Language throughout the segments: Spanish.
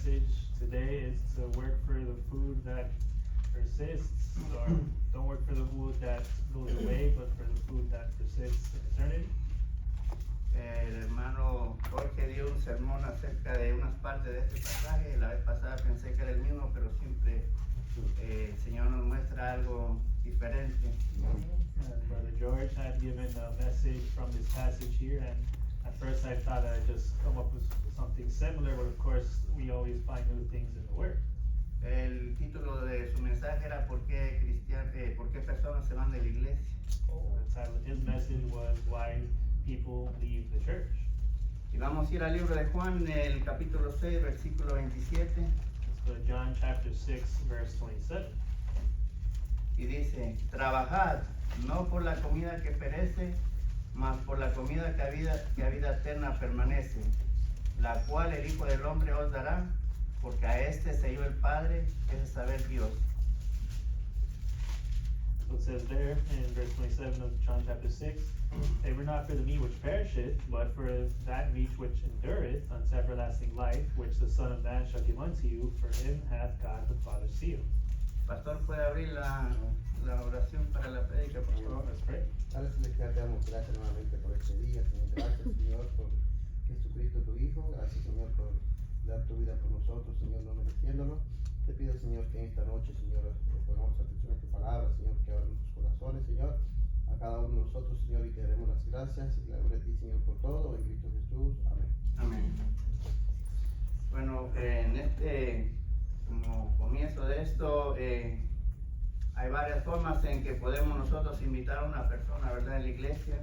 message today is to work for the food that persists, or don't work for the food that goes away, but for the food that persists in eternity. El hermano Jorge dio un sermón acerca de unas partes de este pasaje. La vez pasada pensé que era el mismo, pero siempre el Señor nos muestra algo diferente. And Brother George had given a message from this passage here, and at first I thought I'd just come up with something similar, but of course we always find new things in the Word. El título de su mensaje era ¿Por qué personas se van de la iglesia? The title of his message was Why People Leave the Church. Y vamos a ir al libro de Juan, el capítulo 6, versículo 27. Let's go to John chapter 6, verse 27. Y dice, trabajad, no por la comida que perece, mas por la comida que a vida eterna permanece, la cual el Hijo del Hombre os dará, porque a este se dio el Padre, que es saber Dios. So it says there in verse 27 of John chapter 6, labor not for the meat which perisheth, but for that meat which endureth unto everlasting life, which the Son of Man shall give unto you, for him hath God the Father sealed. Pastor, ¿puede abrir la oración para la prédica, por favor? Let's pray. Padre Celestial, te damos gracias nuevamente por este día, Señor. Gracias, Señor, por Jesucristo, tu Hijo. Gracias, Señor, por dar tu vida por nosotros, Señor, no mereciéndolo. Te pido, Señor, que esta noche, Señor, pongamos atención a tu palabra, Señor, que abra nuestros corazones, Señor, a cada uno de nosotros, Señor, y te daremos las gracias y la gloria a ti, Señor, por todo. En Cristo Jesús. Amén. Amén. Bueno, en como comienzo de esto, hay varias formas en que podemos nosotros invitar a una persona, ¿verdad?, en la iglesia.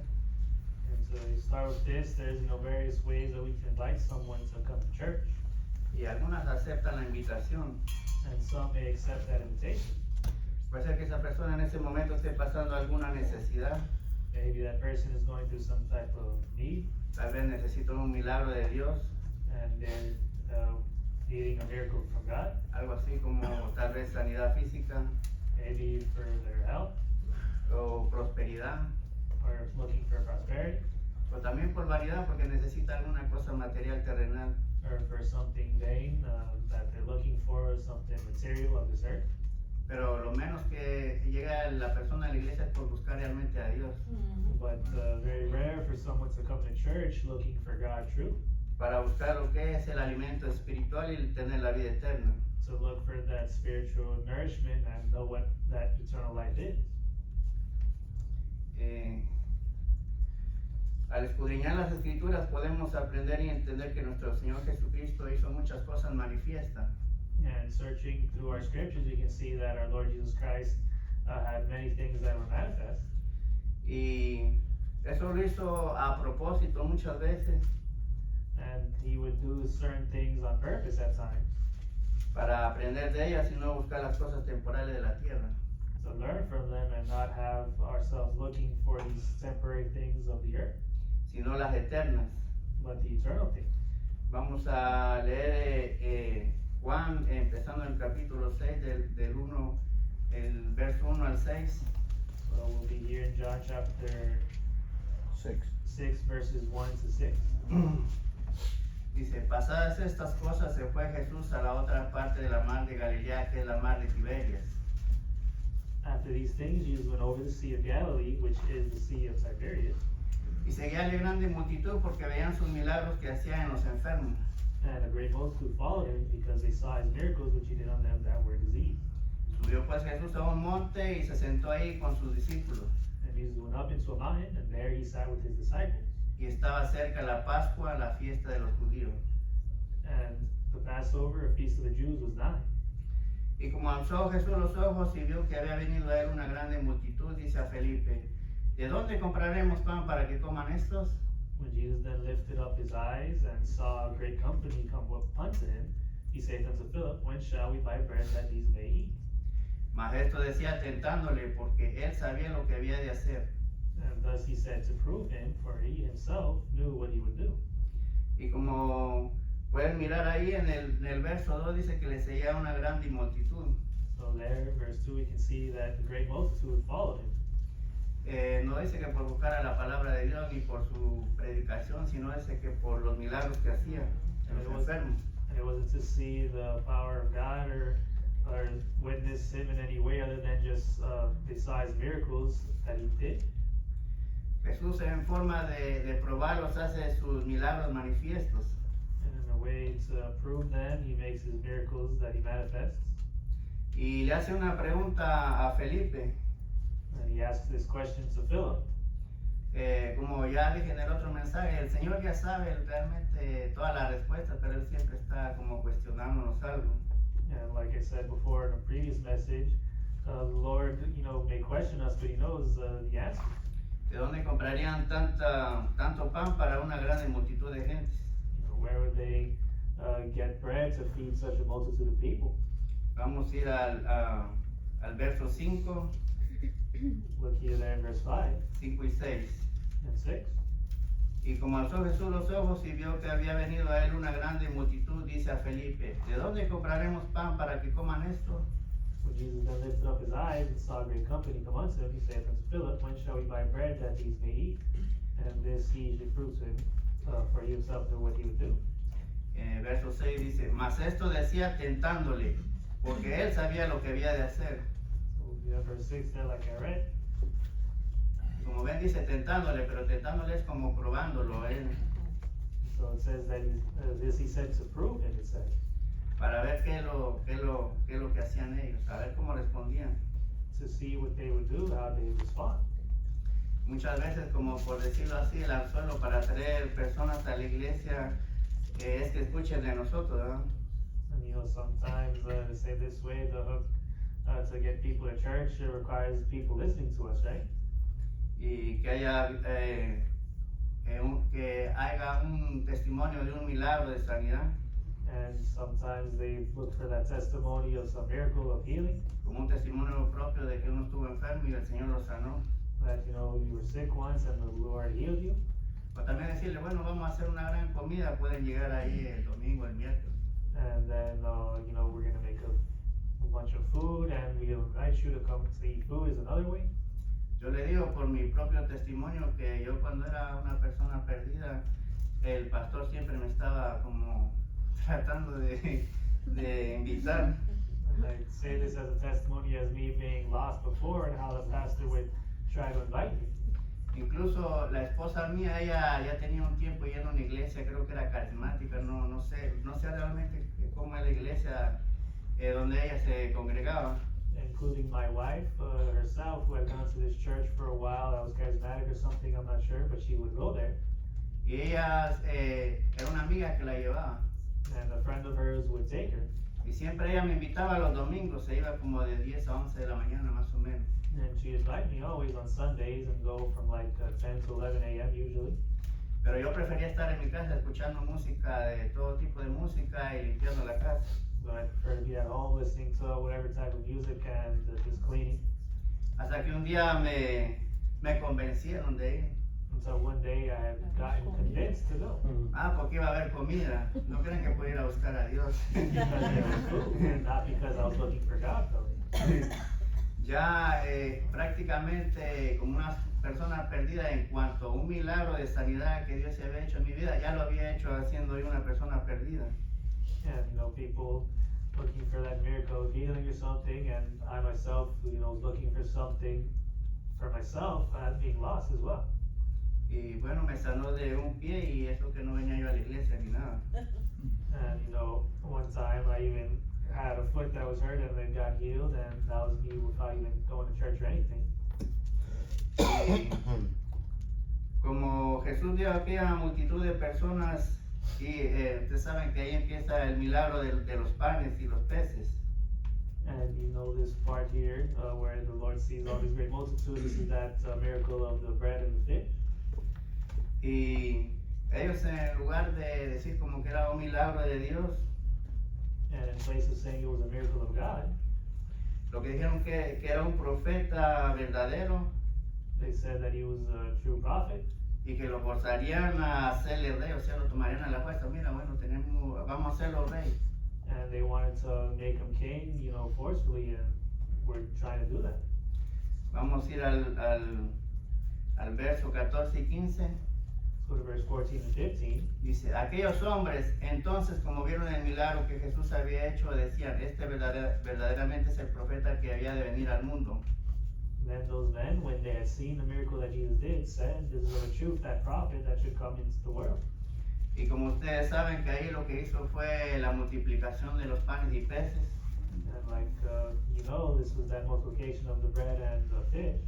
And to start with this, there's various ways that we can invite someone to come to church, Y algunas aceptan la invitación. and some may accept that invitation. Puede ser que esa persona en ese momento esté pasando alguna necesidad. Maybe that person is going through some type of need, Tal vez necesita un milagro de Dios, and they're needing a miracle from God, algo así como tal vez sanidad física maybe for their health, o prosperidad, or looking for prosperity, o también por variedad porque necesita alguna cosa material terrenal. or for something vain that they're looking for, something material of this earth. Pero lo menos que llega la persona a la iglesia es por buscar realmente a Dios, But very rare for someone to come to church looking for God true, para buscar lo que es el alimento espiritual y tener la vida eterna. to look for that spiritual nourishment and know what that eternal life is. Al escudriñar las escrituras podemos aprender y entender que nuestro Señor Jesucristo hizo muchas cosas manifiestas. And searching through our scriptures, you can see that our Lord Jesus Christ had many things that were manifest. Y eso lo hizo a propósito muchas veces And he would do certain things on purpose at times para aprender de ellas y no buscar las cosas temporales de la tierra. to learn from them and not have ourselves looking for these temporary things of the earth, Sino las eternas. but the eternal thing. Vamos a leer Juan, empezando en el capítulo 6, del 1, el verso 1 al 6. So we'll be here in John chapter 6 verses 1 to 6. Dice, pasadas estas cosas se fue Jesús a la otra parte de la mar de Galilea, que es la mar de Tiberias. After these things, Jesus went over the Sea of Galilee, which is the Sea of Tiberias, Y seguíale grande multitud porque veían sus milagros que hacía en los enfermos. and a great multitude followed him because they saw his miracles which he did on them that were diseased. Subió pues Jesús a un monte y se sentó ahí con sus discípulos. And Jesus went up into a mountain, and there he sat with his disciples. Y estaba cerca la Pascua, la fiesta de los judíos. And the Passover, a feast of the Jews, was nigh. Y como alzó Jesús los ojos y vio que había venido a él una grande multitud, dice a Felipe, ¿de dónde compraremos pan para que coman estos? When Jesus then lifted up his eyes and saw a great company come up unto him, he saith unto Philip, When shall we buy bread that these may eat? Mas esto decía tentándole, porque él sabía lo que había de hacer. And thus he said to prove him, for he himself knew what he would do. Y como pueden mirar ahí en el verso 2, dice que le seguía una grande multitud. So there, in verse 2, we can see that the great multitude followed him. No dice que por buscar a la palabra de Dios ni por su predicación, sino dice que por los milagros que hacía en And los enfermos. it it wasn't to see the power of God or witness him in any way other than just besides miracles that he did. Jesús en forma de probarlos hace sus milagros manifiestos. And in a way to prove them, he makes his miracles that he manifests. Y le hace una pregunta a Felipe. And he asks this question to Philip. Como ya dije en el otro mensaje, el Señor ya sabe realmente todas las respuestas, pero Él siempre está como cuestionándonos algo. And like I said before in a previous message, the Lord, may question us, but he knows the answer. ¿De dónde comprarían tanto pan para una gran multitud de gente? Where would they get bread to feed such a multitude of people? Vamos a ir al verso 5, Look here there in verse 5 5 y 6. and 6. Y como alzó Jesús los ojos y vio que había venido a él una grande multitud, dice a Felipe, ¿de dónde compraremos pan para que coman esto? When Jesus then lifted up his eyes and saw a great company come unto him, he saith unto Philip, When shall we buy bread that these may eat? And this he should prove to him, for he himself knew what he would do. Verso 6 dice, mas esto decía tentándole, porque él sabía lo que había de hacer. So we have verse 6 there, like I read. Como ven, dice tentándole, pero tentándole es como probándolo, So it says that this he said to prove him, it says. para ver qué es lo que hacían ellos, a ver cómo respondían. To see what they would do, how they would respond. Muchas veces, como por decirlo así, el anzuelo para traer personas a la iglesia es que escuchen de nosotros, ¿verdad? And sometimes to say this way, the hook to get people to church, it requires people listening to us, right? Y que haya un testimonio de un milagro de sanidad, And sometimes they look for that testimony of some miracle of healing, como un testimonio propio de que uno estuvo enfermo y el Señor lo sanó. that you were sick once and the Lord healed you. O también decirle, bueno, vamos a hacer una gran comida, pueden llegar ahí el domingo, el miércoles. And then, we're going to make a bunch of food and we'll invite you to come to eat food is another way. Yo le digo por mi propio testimonio que yo cuando era una persona perdida, el pastor siempre me estaba como tratando de invitar. And I say this as a testimony as me being lost before and how the pastor would try to invite me. Incluso la esposa mía, ella ya tenía un tiempo yendo a una iglesia, creo que era carismática, no sé realmente cómo es la iglesia donde ella se congregaba. Including my wife herself, who had gone to this church for a while, that was charismatic or something, I'm not sure, but she would go there. Y ella era una amiga que la llevaba. And a friend of hers would take her. Y siempre ella me invitaba los domingos, se iba como de 10 a 11 de la mañana más o menos. And she'd invite me always on Sundays and go from like 10 to 11 a.m. usually. Pero yo prefería estar en mi casa escuchando música, de todo tipo de música y limpiando la casa. But I prefer to be at home listening to whatever type of music and just cleaning. Hasta que un día me convencieron de ir. Until one day I had gotten convinced to go. Porque iba a haber comida. No creen que puedo ir a buscar a Dios. Because there was food, and not because I was looking for God though. Ya prácticamente como una persona perdida en cuanto a un milagro de sanidad que Dios se había hecho en mi vida, ya lo había hecho haciendo yo una persona perdida. And people looking for that miracle of healing or something, and I myself, was looking for something for myself, being lost as well. Y bueno, me sanó de un pie y eso que no venía yo a la iglesia ni nada. And one time I even had a foot that was hurt and then got healed, and that was me without even going to church or anything. Y como Jesús vio aquella multitud de personas, y ustedes saben que ahí empieza el milagro de los panes y los peces. And this part here where the Lord sees all these great multitudes, this is that miracle of the bread and the fish. Y ellos en lugar de decir como que era un milagro de Dios, And in place of saying it was a miracle of God, lo que dijeron que era un profeta verdadero they said that he was a true prophet. y que lo forzarían a hacerle rey, o sea, lo tomarían a la fuerza. Mira, bueno, vamos a hacerlo rey. And they wanted to make him king, forcefully, and we're trying to do that. Vamos a ir al verso 14 y 15. Let's go to verse 14 and 15. Dice, aquellos hombres entonces como vieron el milagro que Jesús había hecho, decían, este verdaderamente es el profeta que había de venir al mundo. Then those men, when they had seen the miracle that Jesus did, said, this is of a truth that prophet that should come into the world. Y como ustedes saben que ahí lo que hizo fue la multiplicación de los panes y peces. And like, you know, this was that multiplication of the bread and the fish.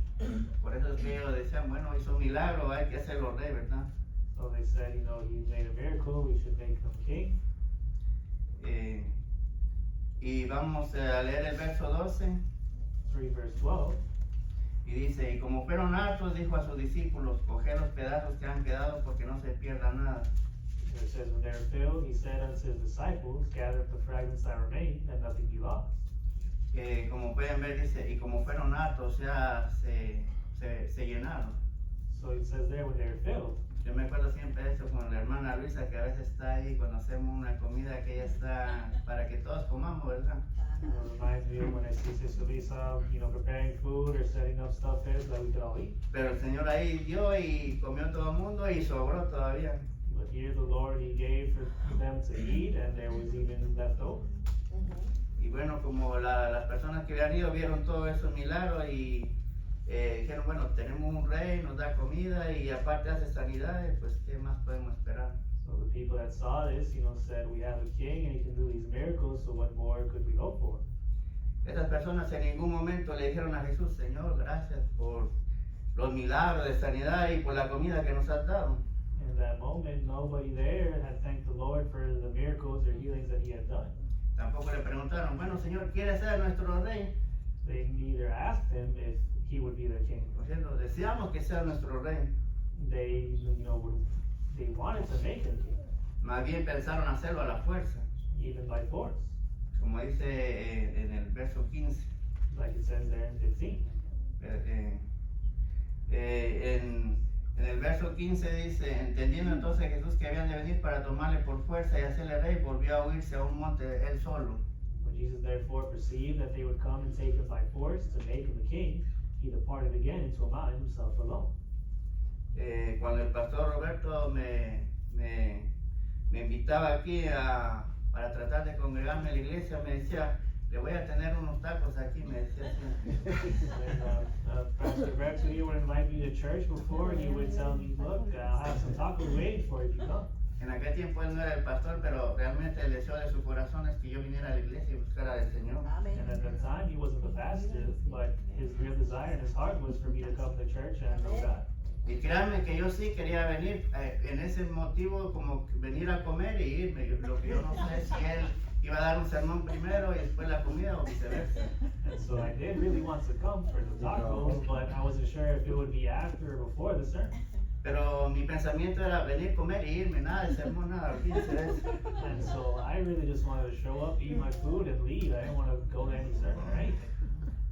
Por eso es que ellos decían, bueno, hizo un milagro, hay que hacerlo rey, ¿verdad? So they said, you know, he made a miracle, we should make him king. Y vamos a leer el verso 12. Let's read verse 12. Y dice, y como fueron hartos, dijo a sus discípulos, coged los pedazos que han quedado porque no se pierda nada. And it says, when they were filled, he said unto his disciples, gather up the fragments that remain, and nothing be lost. Como pueden ver, dice, y como fueron hartos, ya se llenaron. So it says there, when they were filled. Yo me acuerdo siempre de eso con la hermana Luisa, que a veces está ahí cuando hacemos una comida que ella está para que todos comamos, ¿verdad? It reminds me of when I see Sister Lisa, you know, preparing food or setting up stuff there so that we could all eat. Pero el Señor ahí dio y comió todo el mundo y sobró todavía. But here the Lord, he gave for them to eat, and there was even left over. Y bueno, como las personas que habían ido vieron todos esos milagros y dijeron, bueno, tenemos un rey, nos da comida y aparte hace sanidades, pues ¿qué más podemos esperar? So the people that saw this, you know, said, we have a king and he can do these miracles, so what more could we hope for? Esas personas en ningún momento le dijeron a Jesús, Señor, gracias por los milagros de sanidad y por la comida que nos has dado. In that moment, nobody there had thanked the Lord for the miracles or healings that he had done. Tampoco le preguntaron, bueno, Señor, ¿quieres ser nuestro rey? They neither asked him if he would be their king. Por cierto, deseamos que sea nuestro rey. They, you know, they wanted to make him king, Más bien pensaron hacerlo a la fuerza, even by force, como dice en el verso 15. like it says there in 15. En el verso 15 dice, entendiendo entonces Jesús que habían de venir para tomarle por fuerza y hacerle rey, volvió a huirse a un monte él solo. When Jesus therefore perceived that they would come and take him by force to make him a king, he departed again into a mountain himself alone. Cuando el pastor Roberto me invitaba aquí para tratar de congregarme en la iglesia, me decía, le voy a tener unos tacos aquí, me decía así. When Pastor Roberto here would invite me to church before, he would tell me, look, I'll have some tacos waiting for you if you come. En aquel tiempo él no era el pastor, pero realmente el deseo de su corazón es que yo viniera a la iglesia y buscara del Señor. And at that time, he wasn't the pastor, but his real desire in his heart was for me to come to church and know God. Y créanme que yo sí quería venir en ese motivo, como venir a comer y irme. Lo que yo no sé es si él iba a dar un sermón primero y después la comida o viceversa. And so I did really want to come for the tacos, but I wasn't sure if it would be after or before the sermon. Pero mi pensamiento era venir, comer y irme, nada de sermón, nada, olvídense de eso. And so I really just wanted to show up, eat my food, and leave. I didn't want to go to any sermon or anything.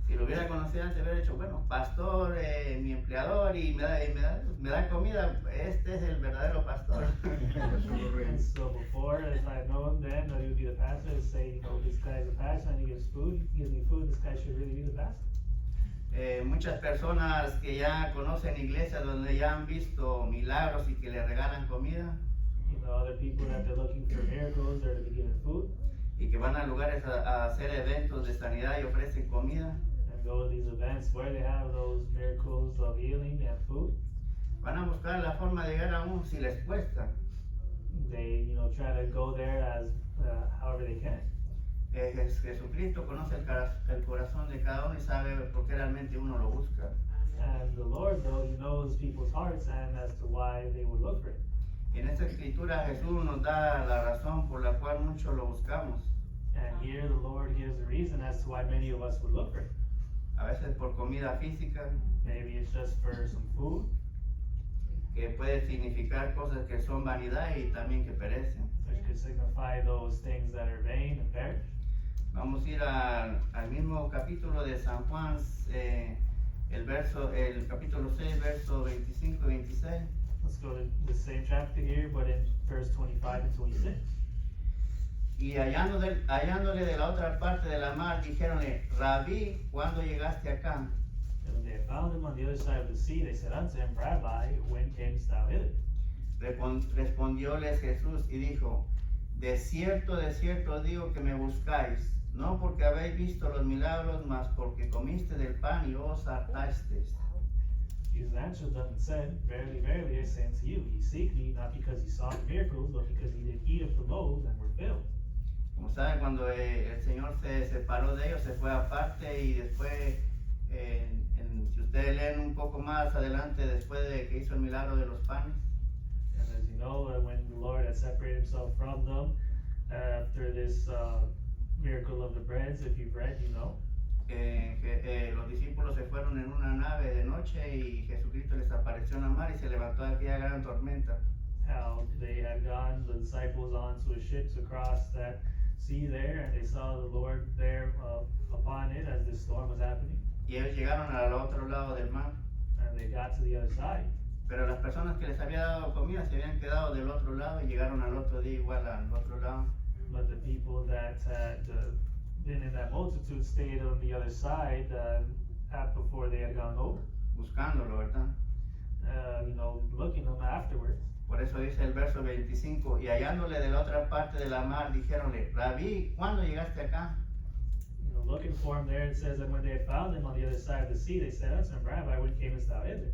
Si lo hubiera conocido antes, hubiera dicho, bueno, pastor, mi empleador y me da comida, este es el verdadero pastor. And so before, if I had known then that he would be the pastor, I'd say, you know, this guy's a pastor and he gives food, he gives me food, this guy should really be the pastor. Muchas personas que ya conocen iglesias donde ya han visto milagros y que le regalan comida You know, other people that they're looking for miracles or to be given food, y que van a lugares a hacer eventos de sanidad y ofrecen comida, and go to these events where they have those miracles of healing and food. van a buscar la forma de llegar aún si les cuesta. They, you know, try to go there as however they can. Jesucristo conoce el corazón de cada uno y sabe por qué realmente uno lo busca. And the Lord, though, he knows people's hearts and as to why they would look for it. Y en esta escritura Jesús nos da la razón por la cual muchos lo buscamos. And here the Lord gives the reason as to why many of us would look for it. A veces por comida física, Maybe it's just for some food, que puede significar cosas que son vanidad y también que perecen. which could signify those things that are vain and perish. Vamos a ir al mismo capítulo de San Juan, el capítulo 6, verso 25 y 26. Let's go to the same chapter here, but in verse 25 and 26. Y hallándole de la otra parte de la mar, dijéronle, Rabí, ¿cuándo llegaste acá? And when they had found him on the other side of the sea, they said unto him, Rabbi, when camest thou hither? Respondióles Jesús y dijo, de cierto os digo que me buscáis, no porque habéis visto los milagros, mas porque comiste del pan y os hartasteis. Jesus answered them and said, Verily, verily, I say unto you, ye seek me, not because ye saw the miracles, but because ye did eat of the loaves and were filled. Como saben, cuando el Señor se separó de ellos, se fue aparte y después, si ustedes leen un poco más adelante, después de que hizo el milagro de los panes, And as you know, when the Lord had separated himself from them, after this miracle of the breads, if you've read, you know, los discípulos se fueron en una nave de noche y Jesucristo les apareció en la mar y se levantó aquella gran tormenta. how they had gone, the disciples, onto a ship to cross that sea there, and they saw the Lord there upon it as this storm was happening, Y ellos llegaron al otro lado del mar. and they got to the other side. Pero las personas que les había dado comida se habían quedado del otro lado y llegaron al otro día igual al otro lado. But the people that had been in that multitude stayed on the other side before they had gone over, Buscándolo, ¿verdad? you know, looking them afterwards. Por eso dice el verso 25, y hallándole de la otra parte de la mar, dijéronle, Rabí, ¿cuándo llegaste acá? You know, looking for him there, it says that when they had found him on the other side of the sea, they said unto him, Rabbi, when camest thou hither?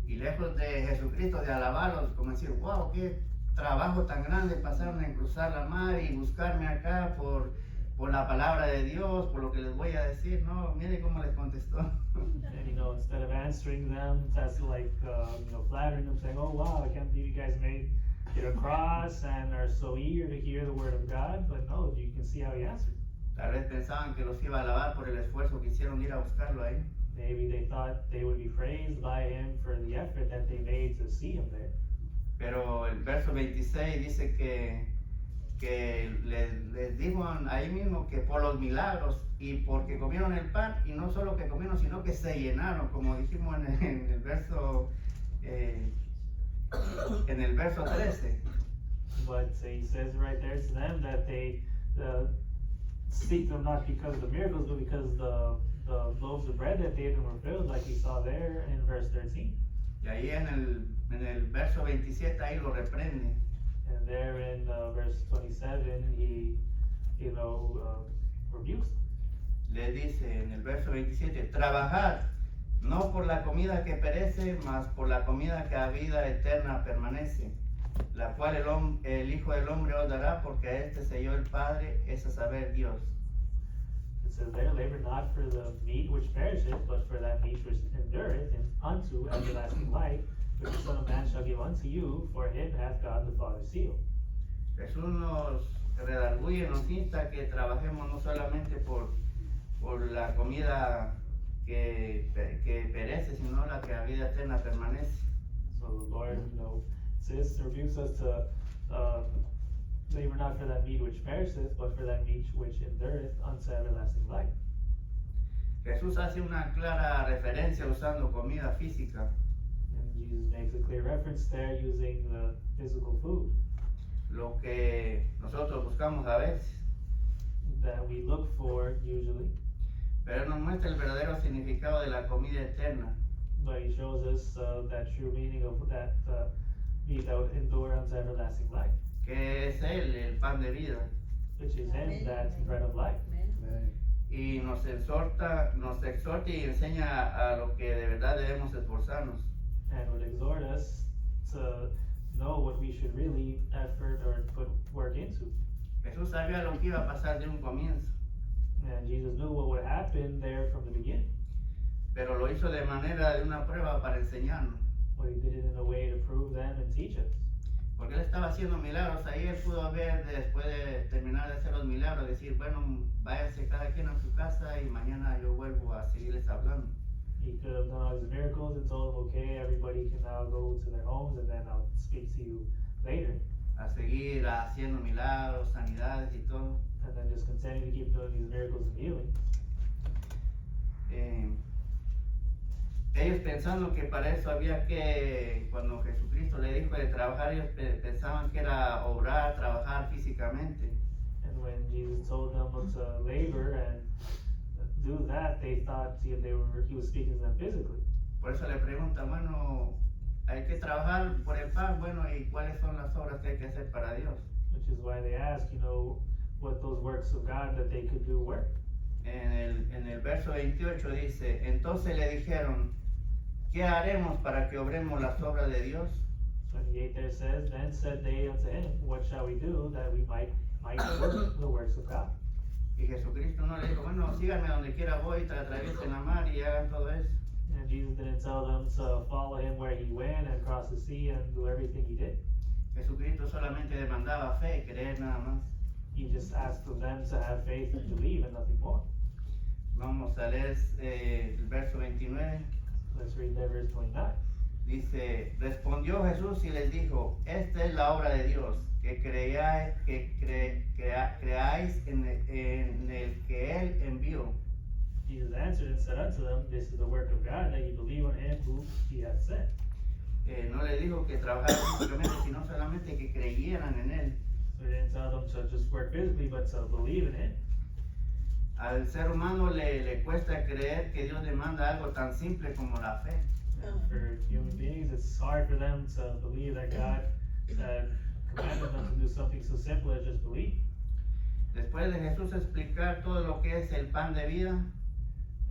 Y lejos de Jesucristo, de alabarlos, como decir, wow, qué trabajo tan grande pasaron en cruzar la mar y buscarme acá por la palabra de Dios, por lo que les voy a decir. No, mire cómo les contestó. And you know, instead of answering them, that's like you know, flattering them, saying, "Oh wow, I can't believe you guys made it across and are so eager to hear the word of God." But no, you can see how he answered. Tal vez pensaban que los iba a alabar por el esfuerzo que hicieron ir a buscarlo ahí. Maybe they thought they would be praised by him for the effort that they made to see him there. Pero el verso 26 dice que les dijo ahí mismo que por los milagros y porque comieron el pan, y no solo que comieron, sino que se llenaron, como dijimos en el verso 13. But he says right there to them that they seek them not because of the miracles, but because the loaves of bread that they ate and were filled, like he saw there in verse 13. Y ahí en el verso 27 ahí lo reprende. And there in verse 27, he, you know, rebukes them. Le dice en el verso 27, trabajad, no por la comida que perece, mas por la comida que a vida eterna permanece, la cual el Hijo del Hombre os dará, porque a este selló el Padre, es a saber Dios. It says there, labor not for the meat which perisheth, but for that meat which endureth unto everlasting life, which the Son of Man shall give unto you, for him hath God the Father sealed. Jesús nos redarguye, nos insta que trabajemos no solamente por la comida que perece, sino la que a vida eterna permanece. So the Lord, you know, rebukes us to labor not for that meat which perisheth, but for that meat which endureth unto everlasting life. Jesús hace una clara referencia usando comida física. And Jesus makes a clear reference there using the physical food Lo que nosotros buscamos a veces, that we look for usually, pero nos muestra el verdadero significado de la comida eterna, but he shows us that true meaning of that meat that would endure unto everlasting life, que es Él, el pan de vida, which is him, that bread of life. Amen. y nos exhorta y enseña a lo que de verdad debemos esforzarnos. And would exhort us to know what we should really effort or put work into. Jesús sabía lo que iba a pasar de un comienzo, And Jesus knew what would happen there from the beginning, pero lo hizo de manera de una prueba para enseñarnos, but he did it in a way to prove them and teach us. porque Él estaba haciendo milagros. Ahí Él pudo ver, después de terminar de hacer los milagros, decir, bueno, váyanse cada quien a su casa y mañana yo vuelvo a seguirles hablando. He could have done all his miracles and told them, okay, everybody can now go to their homes and then I'll speak to you later. A seguir haciendo milagros, sanidades y todo. And then just continue to keep doing these miracles and healing. Ellos pensando que para eso había que, cuando Jesucristo le dijo de trabajar, ellos pensaban que era obrar, trabajar físicamente. And when Jesus told them to labor and do that, they thought he was speaking to them physically. Por eso le pregunta, bueno, hay que trabajar por el pan, bueno, ¿y cuáles son las obras que hay que hacer para Dios? Which is why they ask, what those works of God that they could do were. En el verso 28 dice, entonces le dijeron, ¿qué haremos para que obremos las obras de Dios? 28 there says, then said they unto him, what shall we do that we might work the works of God? Y Jesucristo no le dijo, bueno, síganme donde quiera voy, atraviesen la mar y hagan todo eso. And Jesus didn't tell them to follow him where he went and cross the sea and do everything he did. Jesucristo solamente demandaba fe, creer nada más. He just asked of them to have faith and believe and nothing more. Vamos a leer el verso 29. Let's read there verse 29. Dice, respondió Jesús y les dijo, esta es la obra de Dios, que creáis en el que Él envió. Jesus answered and said unto them, this is the work of God, that you believe on him who he hath sent. No le dijo que trabajaran físicamente, sino solamente que creyeran en Él. So he didn't tell them to just work physically, but to believe in him. Al ser humano le cuesta creer que Dios demanda algo tan simple como la fe. And for human beings, it's hard for them to believe that God commanded them to do something so simple as just believe. Después de Jesús explicar todo lo que es el pan de vida,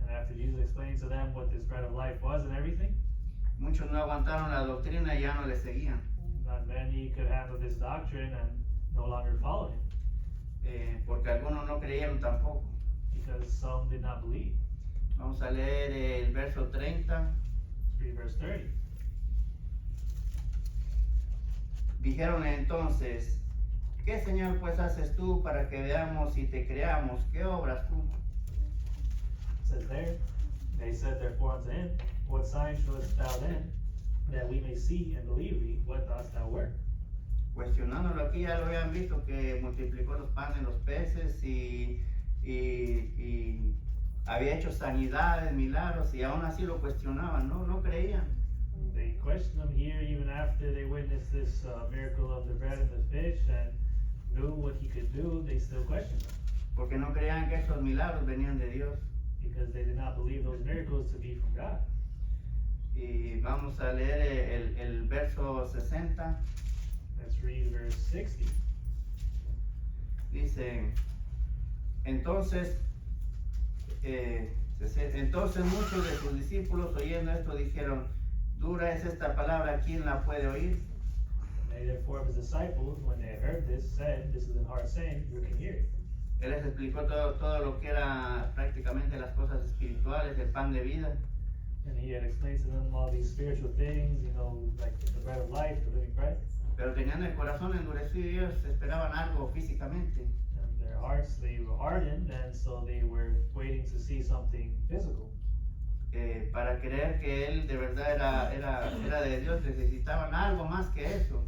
And after Jesus explained to them what this bread of life was and everything, muchos no aguantaron la doctrina y ya no le seguían. not many could handle this doctrine and no longer follow him, Porque algunos no creyeron tampoco. because some did not believe. Vamos a leer el verso 30. Let's read verse 30. Dijeron entonces, ¿qué señal pues haces tú para que veamos y te creamos? ¿Qué obras tú? It says there, they said therefore unto him, what sign showest thou then, that we may see and believe thee? What dost thou work? Cuestionándolo aquí, ya lo habían visto que multiplicó los panes, los peces y había hecho sanidades, milagros y aún así lo cuestionaban, no creían. They questioned him here even after they witnessed this miracle of the bread and the fish and knew what he could do. They still questioned him Porque no creían que esos milagros venían de Dios. because they did not believe those miracles to be from God. Y vamos a leer el verso 60. Let's read verse 60. Dice, entonces muchos de sus discípulos oyendo esto dijeron, dura es esta palabra, ¿quién la puede oír? They therefore of his disciples, when they had heard this, said, this is a hard saying, who can hear it? Él les explicó todo lo que era prácticamente las cosas espirituales, el pan de vida. And he had explained to them all these spiritual things, like the bread of life, the living bread. Pero tenían el corazón endurecido y ellos esperaban algo físicamente. And their hearts, they were hardened, and so they were waiting to see something physical. Para creer que Él de verdad era de Dios, necesitaban algo más que eso.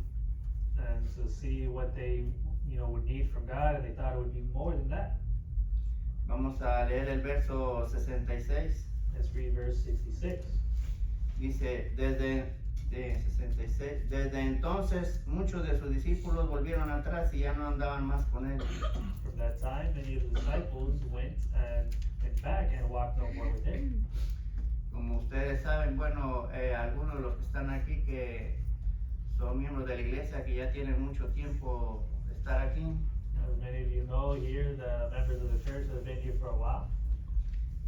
And to see what they, would need from God, and they thought it would be more than that. Vamos a leer el verso 66. Let's read verse 66. Dice, desde entonces muchos de sus discípulos volvieron atrás y ya no andaban más con Él. From that time, many of the disciples went back and walked no more with him. Como ustedes saben, bueno, algunos de los que están aquí que son miembros de la iglesia que ya tienen mucho tiempo de estar aquí, As many of you know here, the members of the church have been here for a while.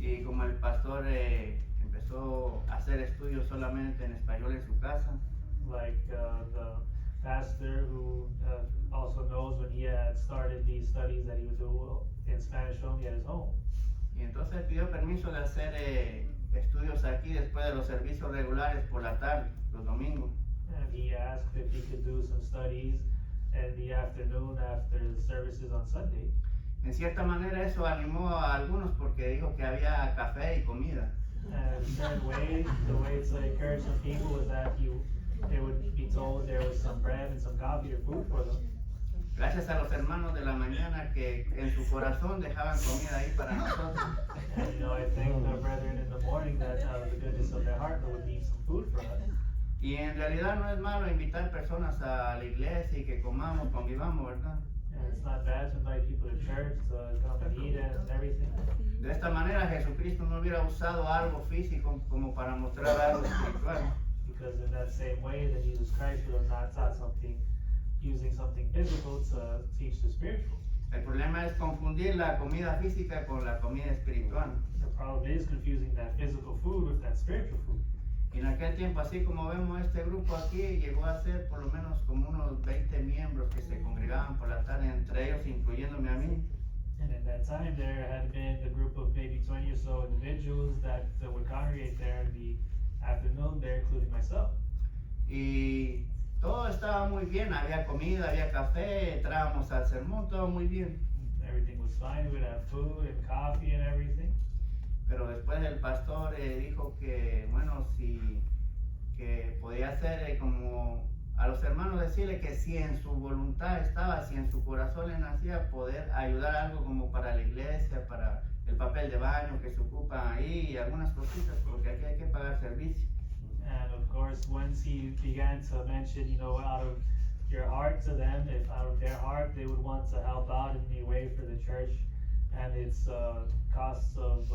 y como el pastor empezó a hacer estudios solamente en español en su casa, Like the pastor who also knows when he had started these studies that he would do in Spanish only at his home. y entonces pidió permiso de hacer estudios aquí después de los servicios regulares por la tarde, los domingos. And he asked if he could do some studies in the afternoon after the services on Sunday. En cierta manera eso animó a algunos porque dijo que había café y comida. And in a certain way, the way to encourage some people was that they would be told there was some bread and some coffee or food for them. Gracias a los hermanos de la mañana que en su corazón dejaban comida ahí para nosotros. And I thank the brethren in the morning that out of the goodness of their heart they would need some food for us. Y en realidad no es malo invitar personas a la iglesia y que comamos, convivamos, ¿verdad? And it's not bad to invite people to church to come and eat and everything. De esta manera Jesucristo no hubiera usado algo físico como para mostrar algo espiritual. Because because in that same way that Jesus Christ would have not taught something using something physical to teach the spiritual. El problema es confundir la comida física con la comida espiritual. The problem is confusing that physical food with that spiritual food. Y en aquel tiempo, así como vemos este grupo aquí, llegó a ser por lo menos como unos 20 miembros que se congregaban por la tarde, entre ellos incluyéndome a mí. And in that time, there had been a group of maybe 20 or so individuals that would congregate there in the afternoon there, including myself. Y todo estaba muy bien, había comida, había café, entrábamos al sermón, todo muy bien. Everything was fine. We would have food and coffee and everything. Pero después el pastor dijo que, bueno, que podía ser como a los hermanos decirle que si en su voluntad estaba, si en su corazón le nacía poder ayudar algo como para la iglesia, para el papel de baño que se ocupa ahí y algunas cositas, porque aquí hay que pagar servicio. And of course, once he began to mention, out of your heart to them, if out of their heart they would want to help out in any way for the church and its costs of,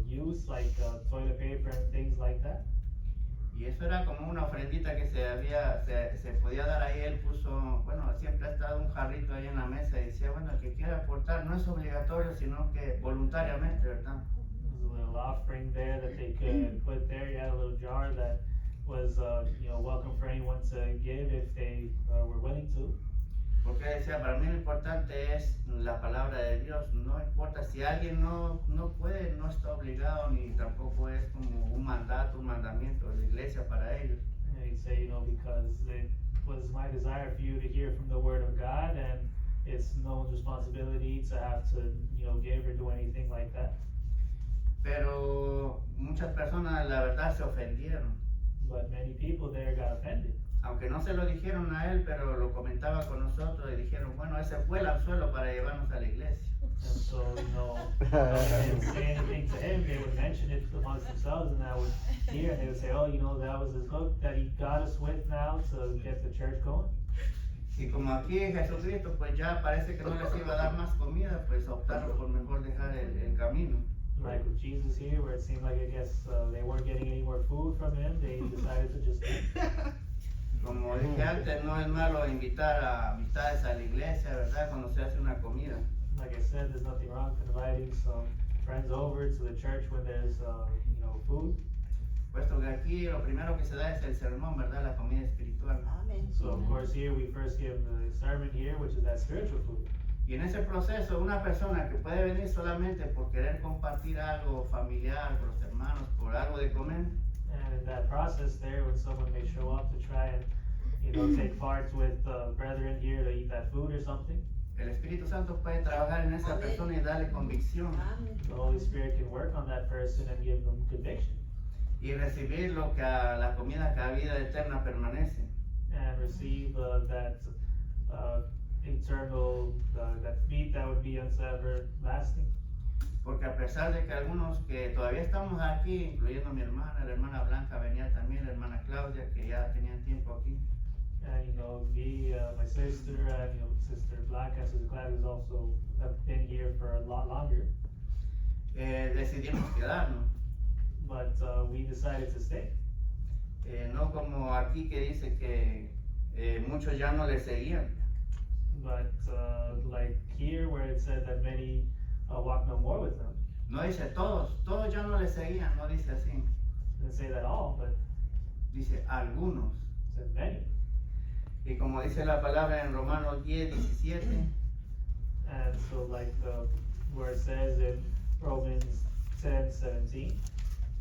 use, like toilet paper and things like that. Y eso era como una ofrendita que se podía dar ahí. Él puso, bueno, siempre ha estado un jarrito ahí en la mesa y decía, bueno, el que quiera aportar no es obligatorio, sino que voluntariamente, ¿verdad? There's a little offering there that they could put there. You had a little jar that was, welcome for anyone to give if they were willing to. Porque decía, para mí lo importante es la palabra de Dios. No importa si alguien no puede, no está obligado, ni tampoco es como un mandato, un mandamiento de la iglesia para ellos. And he'd say, because it was my desire for you to hear from the Word of God, and it's no one's responsibility to have to, give or do anything like that. Pero muchas personas, la verdad, se ofendieron. But many people there got offended. Aunque no se lo dijeron a él, pero lo comentaba con nosotros y dijeron, bueno, ese fue el anzuelo para llevarnos a la iglesia. And so, they didn't say anything to him. They would mention it amongst themselves, and I would hear, and they would say, that was his hook that he got us with now to get the church going. Y como aquí Jesucristo, pues ya parece que no les iba a dar más comida, pues optaron por mejor dejar el camino. Like with Jesus here, where it seemed like, I guess, they weren't getting any more food from him, they decided to just leave. Como dije antes, no es malo invitar a amistades a la iglesia, ¿verdad? Cuando se hace una comida. Like I said, there's nothing wrong with inviting some friends over to the church when there's, food. Puesto que aquí lo primero que se da es el sermón, ¿verdad? La comida espiritual. So of course here we first give the sermon here, which is that spiritual food. Y en ese proceso, una persona que puede venir solamente por querer compartir algo familiar con los hermanos, por algo de comer, And in that process there, when someone may show up to try and, take part with brethren here to eat that food or something, el Espíritu Santo puede trabajar en esa persona y darle convicción the Holy Spirit can work on that person and give them conviction y recibir lo que a la comida que a vida eterna permanece. and receive that eternal, that meat that would be unto everlasting. Porque a pesar de que algunos que todavía estamos aquí, incluyendo mi hermana, la hermana Blanca venía también, la hermana Claudia, que ya tenían tiempo aquí, And me, my sister, and Sister Black and Sister Clyde has also have been here for a lot longer. decidimos quedarnos. But we decided to stay. No como aquí que dice que muchos ya no le seguían. But like here, where it said that many walk no more with them, No dice todos ya no le seguían, no dice así. didn't say that all, but Dice algunos. said many. Y como dice la palabra en Romanos 10:17, And so like where it says in Romans 10:17,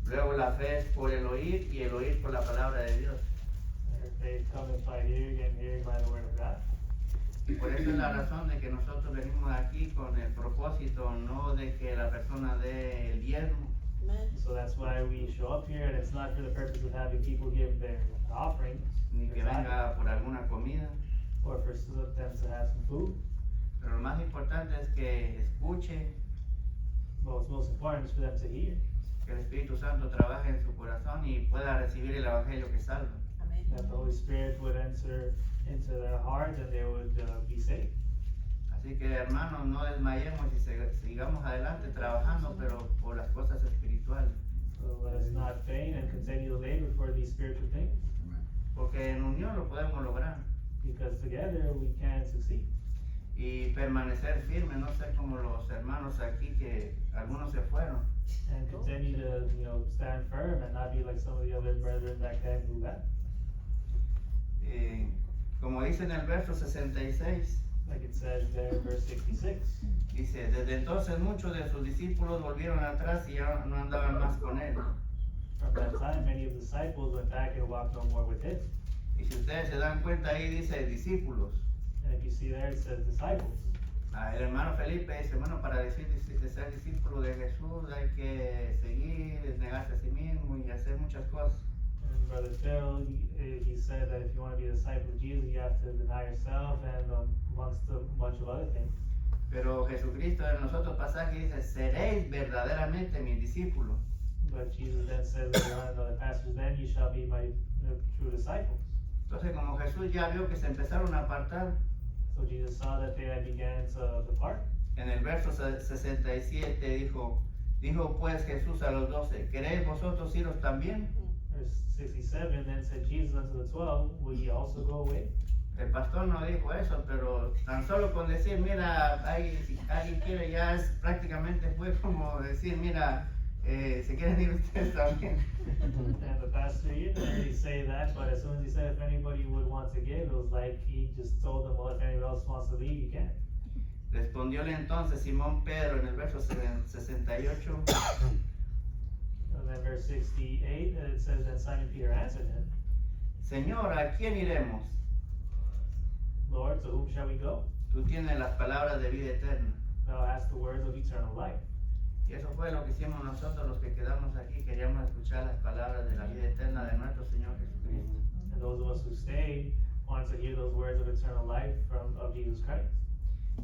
luego la fe es por el oír y el oír por la palabra de Dios. faith cometh by hearing and hearing by the word of God. Y por eso es la razón de que nosotros venimos aquí con el propósito no de que la persona dé el diezmo, So that's why we show up here, and it's not for the purpose of having people give their offerings, ni que venga por alguna comida, or for them to have some food. pero lo más importante es que escuche, But what's most important is for them to hear, que el Espíritu Santo trabaje en su corazón y pueda recibir el Evangelio que salva. that the Holy Spirit would enter into their heart and they would be saved. Así que hermanos, no desmayemos y sigamos adelante trabajando, pero por las cosas espirituales. So let us not faint and continue to labor for these spiritual things, porque en unión lo podemos lograr. because together we can succeed. Y permanecer firme, no ser como los hermanos aquí que algunos se fueron. And continue to, stand firm and not be like some of the other brethren that came who left. Como dice en el verso 66, Like it says there in verse 66. dice, desde entonces muchos de sus discípulos volvieron atrás y ya no andaban más con él. From that time, many of the disciples went back and walked no more with him. Y si ustedes se dan cuenta ahí dice discípulos. And if you see there, it says disciples. El hermano Felipe dice, bueno, para decir de ser discípulo de Jesús hay que seguir, negarse a sí mismo y hacer muchas cosas. And Brother Phil, he said that if you want to be a disciple of Jesus, you have to deny yourself and amongst a bunch of other things. Pero Jesucristo en los otros pasajes dice, seréis verdaderamente mis discípulos. But Jesus then says in another passage, then you shall be my true disciples. Entonces como Jesús ya vio que se empezaron a apartar, So Jesus saw that they had began to depart. en el verso 67 dijo pues Jesús a los 12, ¿queréis vosotros iros también? Verse 67, then said Jesus unto the 12, will ye also go away? El pastor no dijo eso, pero tan solo con decir, mira, si alguien quiere, ya es prácticamente fue como decir, mira, se quieren ir ustedes también. And the pastor, he didn't really say that, but as soon as he said if anybody would want to give, it was like he just told them, well, if anyone else wants to leave, you can. Respondióle entonces Simón Pedro en el verso 68, And then verse 68, it says, then Simon Peter answered him, Señor, ¿a quién iremos? Lord, to whom shall we go? Tú tienes las palabras de vida eterna. Thou hast the words of eternal life. Y eso fue lo que hicimos nosotros los que quedamos aquí, queríamos escuchar las palabras de la vida eterna de nuestro Señor Jesucristo. And those of us who stayed wanted to hear those words of eternal life of Jesus Christ.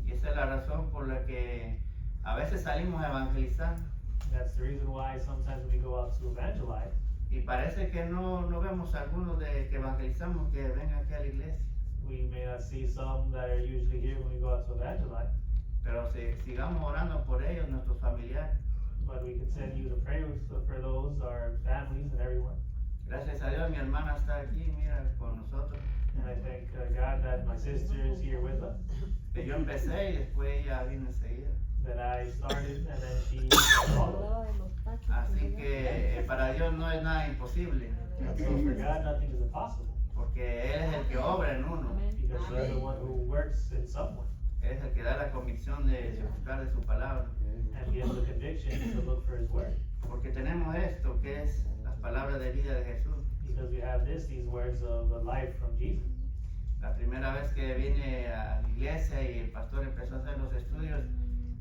Y esa es la razón por la que a veces salimos a evangelizar And that's the reason why sometimes when we go out to evangelize, y parece que no vemos a algunos de que evangelizamos que vengan aquí a la iglesia. we may not see some that are usually here when we go out to evangelize, Pero sigamos orando por ellos, nuestros familiares. but we continue to pray for those, our families and everyone. Gracias a Dios, mi hermana está aquí, mira, con nosotros. And I thank God that my sister is here with us, Que yo empecé y después ella vino enseguida. that I started and then she followed. Así que para Dios no es nada imposible, And so for God, nothing is impossible, porque Él es el que obra en uno. because He's the one who works in someone Él es el que da la convicción de buscar de su palabra. and gives the conviction to look for His word. Porque tenemos esto, que es las palabras de vida de Jesús. Because we have these words of the life from Jesus. La primera vez que vine a la iglesia y el pastor empezó a hacer los estudios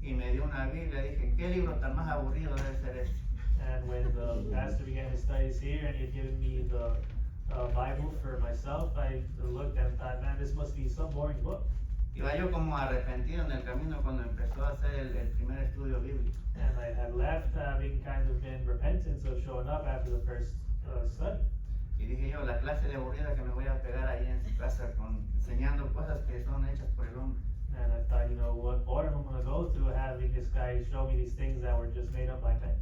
y me dio una Biblia, dije, ¿qué libro tan más aburrido debe ser este? And when the pastor began his studies here and he had given me the Bible for myself, I looked and thought, man, this must be some boring book. Iba yo como arrepentido en el camino cuando empezó a hacer el primer estudio bíblico. And I had left having kind of been repentant of showing up after the first study. Y dije yo, la clase de aburrida que me voy a pegar ahí en su casa enseñando cosas que son hechas por el hombre. And I thought, what boredom I'm going to go through having this guy show me these things that were just made up by men.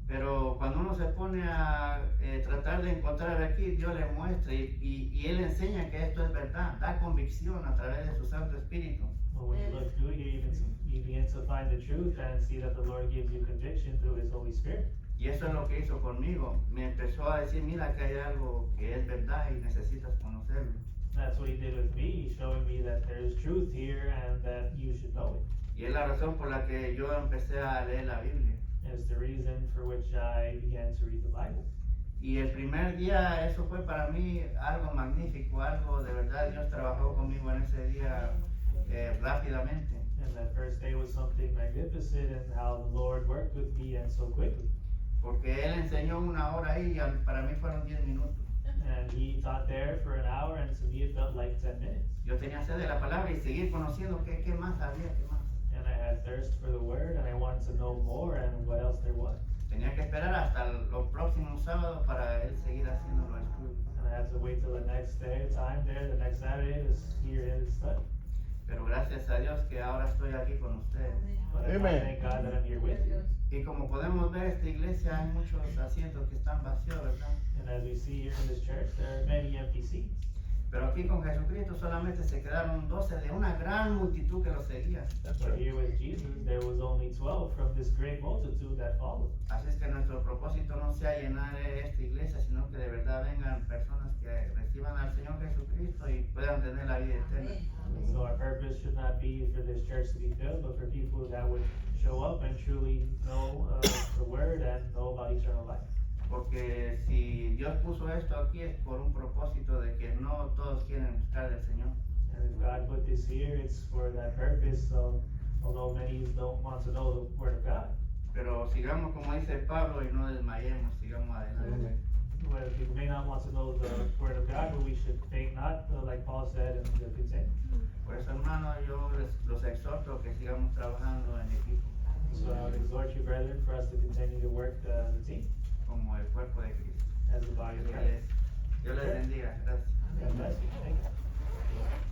Pero cuando uno se pone a tratar de encontrar aquí, Dios le muestra y Él enseña que esto es verdad, da convicción a través de su Santo Espíritu. But when you look through here, you begin to find the truth and see that the Lord gives you conviction through His Holy Spirit. Y eso es lo que hizo conmigo. Me empezó a decir, mira que hay algo que es verdad y necesitas conocerlo. That's what He did with me, showing me that there is truth here and that you should know it. Y es la razón por la que yo empecé a leer la Biblia. And it's the reason for which I began to read the Bible. Y el primer día eso fue para mí algo magnífico, algo de verdad. Dios trabajó conmigo en ese día rápidamente. And that first day was something magnificent and how the Lord worked with me and so quickly. Porque Él enseñó una hora ahí y para mí fueron 10 minutos. And He taught there for an hour and to me it felt like 10 minutes. Yo tenía sed de la palabra y seguir conociendo qué más había, qué más. And I had thirst for the Word and I wanted to know more and what else there was. Tenía que esperar hasta los próximos sábados para él seguir haciendo los estudios. And I had to wait till the next day, the next Saturday to hear His study. Pero gracias a Dios que ahora estoy aquí con ustedes. But I I Amen. thank God that I'm here with you. Y como podemos ver, esta iglesia hay muchos asientos que están vacíos, ¿verdad? And as we see here in this church, there are many empty seats. Pero aquí con Jesucristo solamente se quedaron 12 de una gran multitud que lo seguía. That's But right. here with Jesus, there was only 12 from this great multitude that followed. Así es que nuestro propósito no sea llenar esta iglesia, sino que de verdad vengan personas que reciban al Señor Jesucristo y puedan tener la vida eterna. So our purpose should not be for this church to be filled, but for people that would show up and truly know the word and know about eternal life. Porque si Dios puso esto aquí es por un propósito de que no todos quieren buscar del Señor. And if God put this here, it's for that purpose. So although many don't want to know the word of God, Pero sigamos como dice Pablo y no desmayemos, sigamos adelante. Amen. well, people may not want to know the word of God, but we should faint not, like Paul said, and continue. Por eso, hermano, yo los exhorto que sigamos trabajando en equipo So I would exhort you, brethren, for us to continue to work as a team, como el cuerpo de Cristo. as the body of Dios Christ. les bendiga. Gracias. God bless you. Thank you.